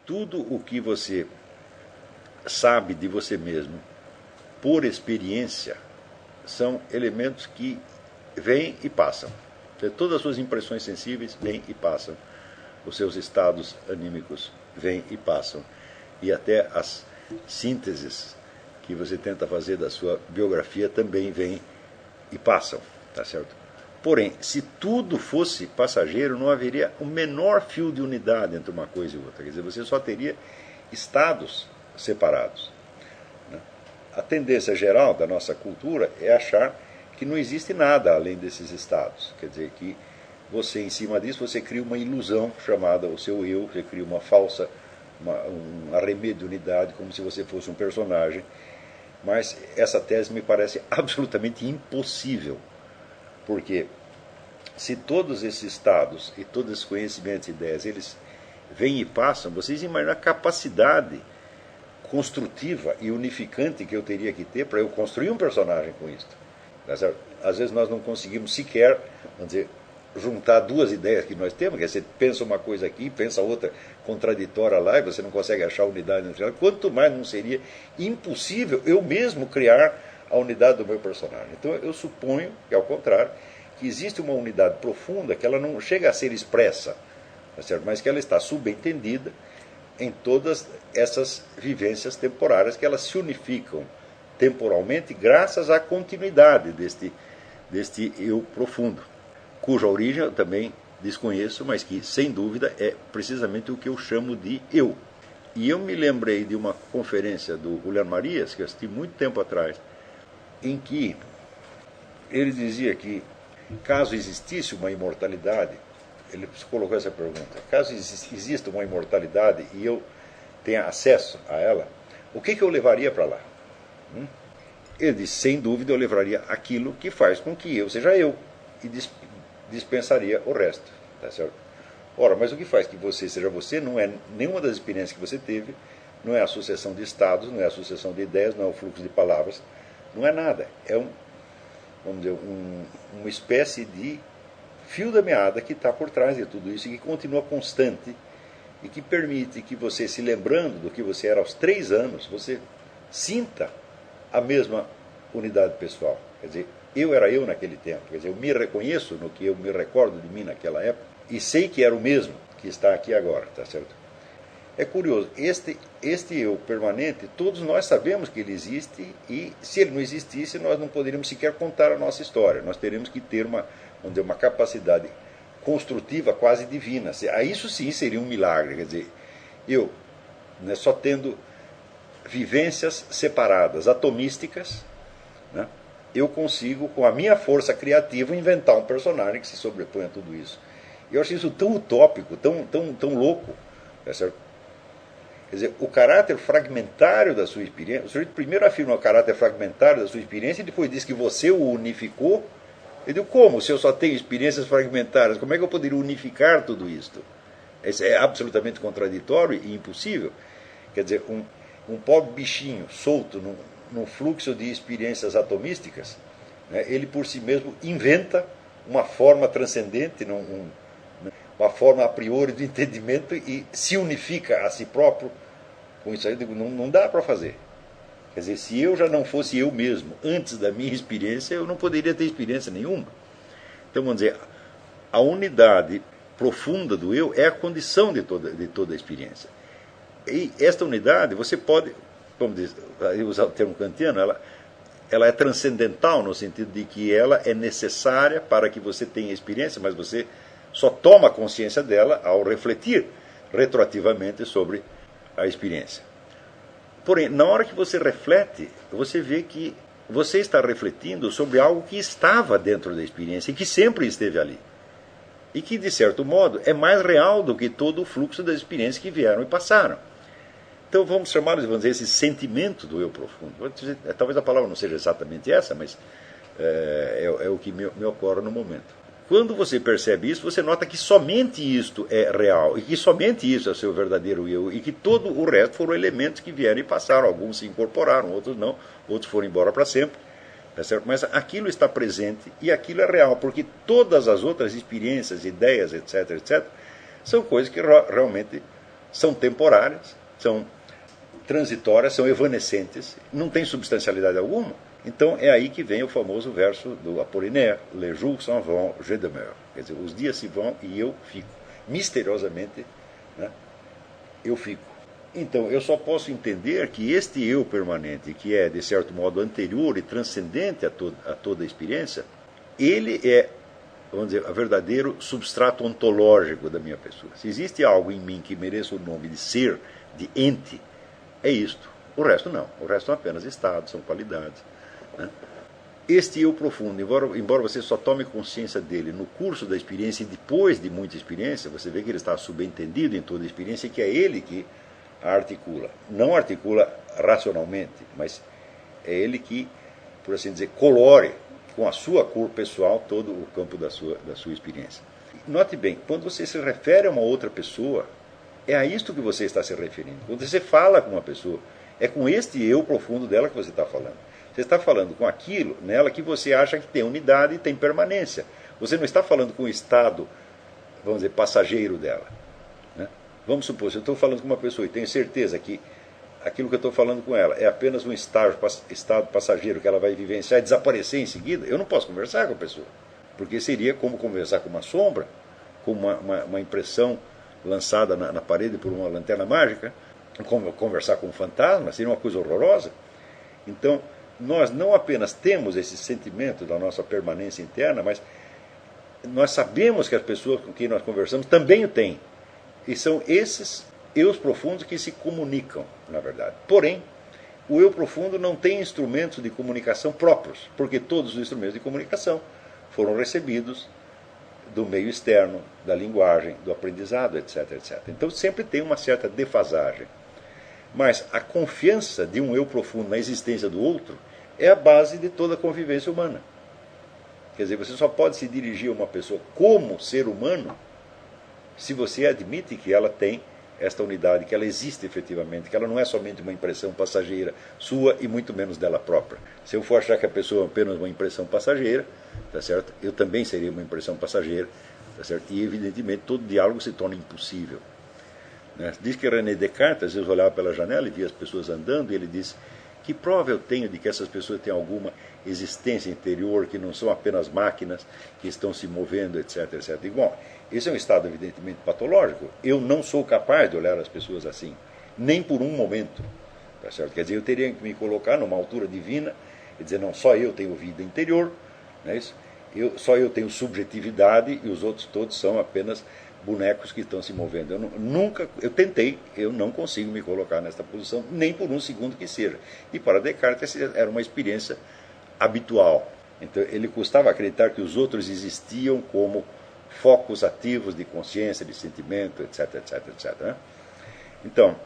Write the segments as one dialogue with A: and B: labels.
A: tudo o que você sabe de você mesmo por experiência são elementos que vêm e passam. Todas as suas impressões sensíveis vêm e passam. Os seus estados anímicos vêm e passam. E até as sínteses que você tenta fazer da sua biografia também vêm e passam, tá certo? Porém, se tudo fosse passageiro, não haveria o menor fio de unidade entre uma coisa e outra. Quer dizer, você só teria estados separados. A tendência geral da nossa cultura é achar que não existe nada além desses estados. Quer dizer, que você, em cima disso, você cria uma ilusão chamada o seu eu, você cria uma falsa, um arremedo de unidade, como se você fosse um personagem. Mas essa tese me parece absolutamente impossível, porque se todos esses estados e todos esses conhecimentos e ideias, eles vêm e passam, vocês imaginam a capacidade construtiva e unificante que eu teria que ter para eu construir um personagem com isso. Às vezes nós não conseguimos sequer, vamos dizer, juntar duas ideias que nós temos, que você pensa uma coisa aqui, pensa outra contraditória lá, e você não consegue achar a unidade no final. Quanto mais não seria impossível eu mesmo criar a unidade do meu personagem. Então eu suponho que, ao contrário, que existe uma unidade profunda que ela não chega a ser expressa, tá certo? Mas que ela está subentendida em todas essas vivências temporárias, que elas se unificam temporalmente graças à continuidade deste eu profundo, cuja origem eu também desconheço, mas que, sem dúvida, é precisamente o que eu chamo de eu. E eu me lembrei de uma conferência do Julián Marías, que eu assisti muito tempo atrás, em que ele dizia que, caso existisse uma imortalidade, ele colocou essa pergunta: caso exista uma imortalidade e eu tenha acesso a ela, o que eu levaria para lá? Ele disse: sem dúvida eu levaria aquilo que faz com que eu seja eu, e dispensaria o resto, tá certo? Ora, mas o que faz que você seja você não é nenhuma das experiências que você teve, não é a sucessão de estados, não é a sucessão de ideias, não é o fluxo de palavras, não é nada. É vamos dizer, uma espécie de fio da meada que está por trás de tudo isso e que continua constante e que permite que você, se lembrando do que você era aos 3 anos, você sinta a mesma unidade pessoal. Quer dizer, eu era eu naquele tempo. Quer dizer, eu me reconheço no que eu me recordo de mim naquela época e sei que era o mesmo que está aqui agora, tá certo? É curioso, este eu permanente, todos nós sabemos que ele existe, e se ele não existisse, nós não poderíamos sequer contar a nossa história. Nós teríamos que ter vamos dizer, uma capacidade construtiva quase divina. Isso sim seria um milagre. Quer dizer, eu, né, só tendo vivências separadas, atomísticas, né, eu consigo, com a minha força criativa, inventar um personagem que se sobrepõe a tudo isso. Eu acho isso tão utópico, tão louco, tá certo? Quer dizer, o caráter fragmentário da sua experiência, o sujeito primeiro afirma o caráter fragmentário da sua experiência e depois diz que você o unificou. Eu digo, como? Se eu só tenho experiências fragmentárias, como é que eu poderia unificar tudo isto? Isso é absolutamente contraditório e impossível. Quer dizer, um pobre bichinho solto num fluxo de experiências atomísticas, né, ele por si mesmo inventa uma forma transcendente, uma forma a priori de entendimento e se unifica a si próprio com isso aí. Eu digo, não dá para fazer. Quer dizer, se eu já não fosse eu mesmo antes da minha experiência, eu não poderia ter experiência nenhuma. Então, vamos dizer, a unidade profunda do eu é a condição de toda a experiência. E esta unidade, você pode, vamos dizer, usar o termo kantiano, ela é transcendental no sentido de que ela é necessária para que você tenha experiência, mas você só toma consciência dela ao refletir retroativamente sobre a experiência. Porém, na hora que você reflete, você vê que você está refletindo sobre algo que estava dentro da experiência e que sempre esteve ali. E que, de certo modo, é mais real do que todo o fluxo das experiências que vieram e passaram. Então vamos chamar, vamos dizer, esse sentimento do eu profundo. Talvez a palavra não seja exatamente essa, mas é o que me ocorre no momento. Quando você percebe isso, você nota que somente isto é real, e que somente isso é o seu verdadeiro eu, e que todo o resto foram elementos que vieram e passaram. Alguns se incorporaram, outros não, outros foram embora para sempre. Tá certo? Mas aquilo está presente e aquilo é real, porque todas as outras experiências, ideias, etc., são coisas que realmente são temporárias, são transitórias, são evanescentes, não tem substancialidade alguma. Então é aí que vem o famoso verso do Apollinaire: Les jours s'en vont, je demeure. Quer dizer, os dias se vão e eu fico. Misteriosamente, né, eu fico. Então eu só posso entender que este eu permanente, que é de certo modo anterior e transcendente a toda a experiência, ele é, vamos dizer, o verdadeiro substrato ontológico da minha pessoa. Se existe algo em mim que mereça o nome de ser, de ente, é isto. O resto não. O resto são apenas estados, são qualidades. Né? Este eu profundo, embora você só tome consciência dele no curso da experiência e depois de muita experiência, você vê que ele está subentendido em toda a experiência e que é ele que a articula. Não articula racionalmente, mas é ele que, por assim dizer, colore com a sua cor pessoal todo o campo da sua experiência. Note bem, quando você se refere a uma outra pessoa, é a isto que você está se referindo. Quando você fala com uma pessoa, é com este eu profundo dela que você está falando. Você está falando com aquilo nela que você acha que tem unidade e tem permanência. Você não está falando com o estado, vamos dizer, passageiro dela. Né? Vamos supor, se eu estou falando com uma pessoa e tenho certeza que aquilo que eu estou falando com ela é apenas um estado passageiro que ela vai vivenciar e desaparecer em seguida, eu não posso conversar com a pessoa. Porque seria como conversar com uma sombra, como uma impressão lançada na parede por uma lanterna mágica, como conversar com um fantasma, seria uma coisa horrorosa. Então, nós não apenas temos esse sentimento da nossa permanência interna, mas nós sabemos que as pessoas com quem nós conversamos também o têm. E são esses eus profundos que se comunicam, na verdade. Porém, o eu profundo não tem instrumentos de comunicação próprios, porque todos os instrumentos de comunicação foram recebidos do meio externo, da linguagem, do aprendizado, etc, etc. Então sempre tem uma certa defasagem. Mas a confiança de um eu profundo na existência do outro é a base de toda a convivência humana. Quer dizer, você só pode se dirigir a uma pessoa como ser humano se você admite que ela tem esta unidade, que ela existe efetivamente, que ela não é somente uma impressão passageira sua e muito menos dela própria. Se eu for achar que a pessoa é apenas uma impressão passageira, tá certo? Eu também seria uma impressão passageira, tá certo? E evidentemente todo diálogo se torna impossível. Diz que René Descartes, às vezes olhava pela janela e via as pessoas andando, e ele diz: que prova eu tenho de que essas pessoas têm alguma existência interior, que não são apenas máquinas que estão se movendo, etc, etc. E, bom, esse é um estado evidentemente patológico. Eu não sou capaz de olhar as pessoas assim, nem por um momento. Tá certo? Quer dizer, eu teria que me colocar numa altura divina e dizer: não, só eu tenho vida interior, não é isso? Só eu tenho subjetividade e os outros todos são apenas bonecos que estão se movendo. Eu tentei, eu não consigo me colocar nesta posição, nem por um segundo que seja. E para Descartes era uma experiência habitual. Então ele custava acreditar que os outros existiam como focos ativos de consciência, de sentimento, etc, etc, etc. Né? Então,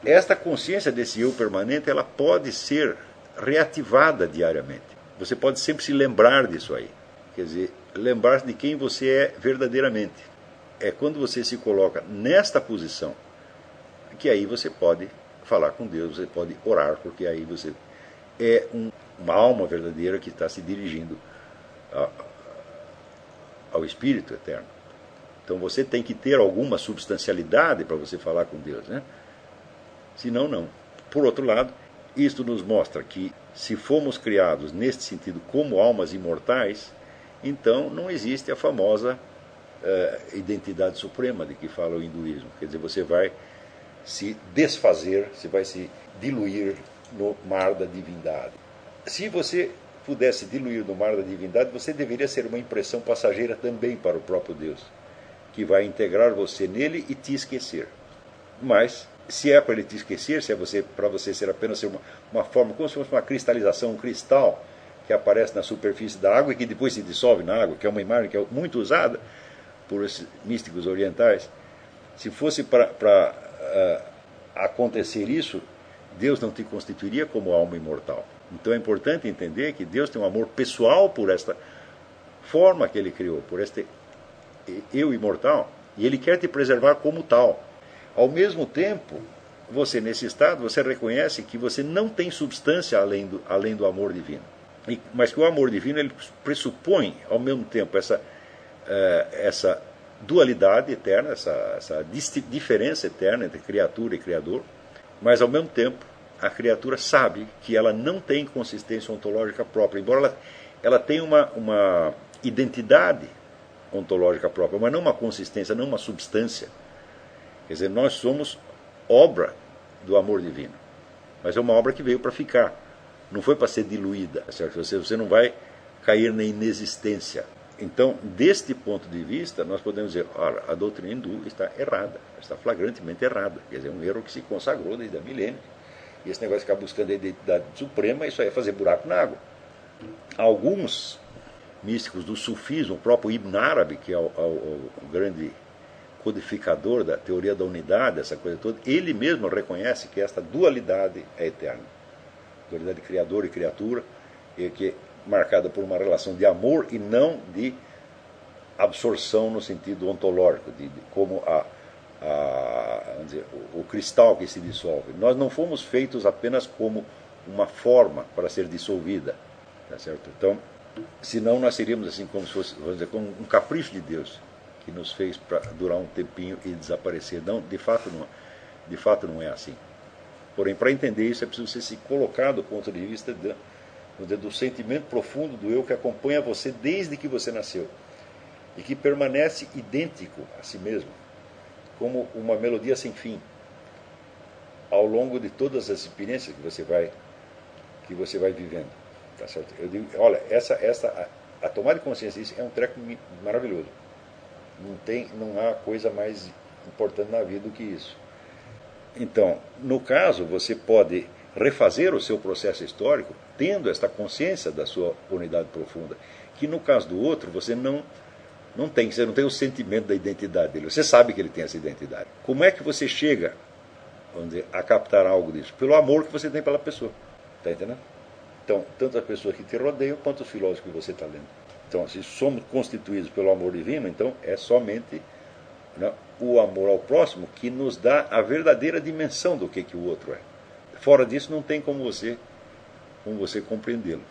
A: esta consciência desse eu permanente, ela pode ser reativada diariamente. Você pode sempre se lembrar disso aí. Quer dizer, lembrar-se de quem você é verdadeiramente. É quando você se coloca nesta posição que aí você pode falar com Deus, você pode orar, porque aí você é uma alma verdadeira que está se dirigindo ao Espírito Eterno. Então você tem que ter alguma substancialidade para você falar com Deus, né? Senão, não. Por outro lado, isto nos mostra que se fomos criados neste sentido como almas imortais, então não existe a famosa identidade suprema de que fala o hinduísmo. Quer dizer, você vai se desfazer, você vai se diluir no mar da divindade. Se você pudesse diluir no mar da divindade, você deveria ser uma impressão passageira também para o próprio Deus, que vai integrar você nele e te esquecer. Mas, se é para ele te esquecer, se é para você ser apenas uma forma, como se fosse uma cristalização, um cristal que aparece na superfície da água e que depois se dissolve na água, que é uma imagem que é muito usada por esses místicos orientais, se fosse para acontecer isso, Deus não te constituiria como alma imortal. Então é importante entender que Deus tem um amor pessoal por esta forma que Ele criou, por este eu imortal, e Ele quer te preservar como tal. Ao mesmo tempo, você nesse estado, você reconhece que você não tem substância além do amor divino. Mas que o amor divino ele pressupõe, ao mesmo tempo, essa dualidade eterna, essa diferença eterna entre criatura e criador, mas ao mesmo tempo a criatura sabe que ela não tem consistência ontológica própria, embora ela tenha uma identidade ontológica própria, mas não uma consistência, não uma substância. Quer dizer, nós somos obra do amor divino, mas é uma obra que veio para ficar, não foi para ser diluída, certo? Você não vai cair na inexistência. Então, deste ponto de vista, nós podemos dizer, olha, a doutrina hindu está errada, está flagrantemente errada. Quer dizer, um erro que se consagrou desde há milênios. E esse negócio de ficar buscando a identidade suprema, isso aí é fazer buraco na água. Alguns místicos do sufismo, o próprio Ibn Arabi, que é o grande codificador da teoria da unidade, essa coisa toda, ele mesmo reconhece que esta dualidade é eterna. Dualidade de criador e criatura, e que marcada por uma relação de amor e não de absorção no sentido ontológico, como vamos dizer, o cristal que se dissolve. Nós não fomos feitos apenas como uma forma para ser dissolvida, tá certo? Então, senão nós seríamos assim como se fosse, vamos dizer, como um capricho de Deus que nos fez para durar um tempinho e desaparecer. Não, de fato não é assim. Porém, para entender isso é preciso você se colocar do ponto de vista do sentimento profundo do eu que acompanha você desde que você nasceu e que permanece idêntico a si mesmo, como uma melodia sem fim, ao longo de todas as experiências que você vai vivendo. Tá certo? Eu digo, olha, a tomada de consciência disso é um treco maravilhoso. Não há coisa mais importante na vida do que isso. Então, no caso, você pode refazer o seu processo histórico tendo esta consciência da sua unidade profunda, que no caso do outro você não tem, você não tem o sentimento da identidade dele, você sabe que ele tem essa identidade. Como é que você chega, vamos dizer, a captar algo disso? Pelo amor que você tem pela pessoa, está entendendo? Então, tanto as pessoas que te rodeiam quanto os filósofos que você está lendo. Então, se somos constituídos pelo amor divino, então é somente, né, o amor ao próximo que nos dá a verdadeira dimensão do que o outro é. Fora disso, não tem como você compreendê-lo.